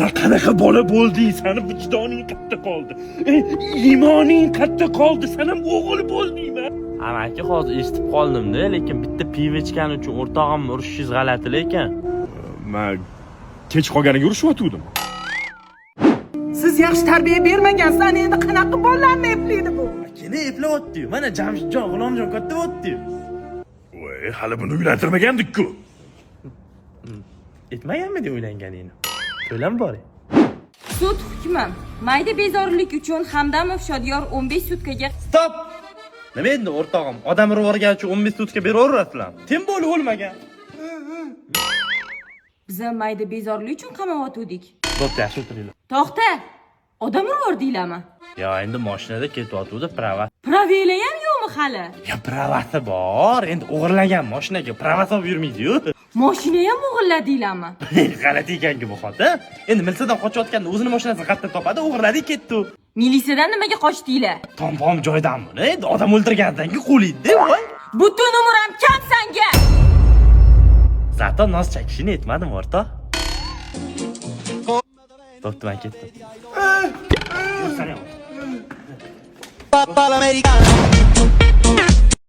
Sen qanaqa bola bo'lding? Seni vijdoning qayerda qoldi? Iymoning qayerda qoldi? Sen ham o'g'il bo'ldingmi? Amaki hozir eshitib qoldim-da, lekin bitta pivo ichgani uchun o'rtog'imni urishingiz g'alati lekin. Men kech qolganiga urishayotgandim. Siz yaxshi tarbiya bermagansiz, endi qanaqa bolalarni eplaydi bu? Kene eplayapti-yu. Mana Jamshidjon, G'ulomjon katta bo'pti-yu. Voy, hali buni uylantirmagandik-ku. Etmaganmi deb o'ylanganingni? To'lam boring. Sud hukmi. Mayda bezorilik uchun Hamdamov Shodiyor 15 sutkaga. Stop! Nima endi o'rtog'im? Odam urib yuborgani uchun 15 sutka beraverasizlar. Tim bo'lib o'lmagan. Biz mayda bezorilik uchun qamayotgandik. Bo'pti, yaxshi o'tiringlar. To'xta. Odam uruvordinglarmi? Yo, endi mashinada ketyapti, prava. Pravela ham yo'qmi hali? Ya pravasi bor. Endi o'g'irlagan mashinaga prava solib yurmaydi-yu. Mashina ham o'g'irladinglarmi? G'alati ekan-ku bu xotin. Endi milsadan qochayotganda o'zini mashinasini qayerdan topadi, o'g'irladi ketdi. Militsiyadan nimaga qochdinglar? Tom joydan buni. Endi odam o'ldirgandan keyin qo'liydi, voy. Butun umrim kam sanga. Zato nos chakishini aytmadim, o'rtoq. Bo'pti, men ketdim. Papa l'americana.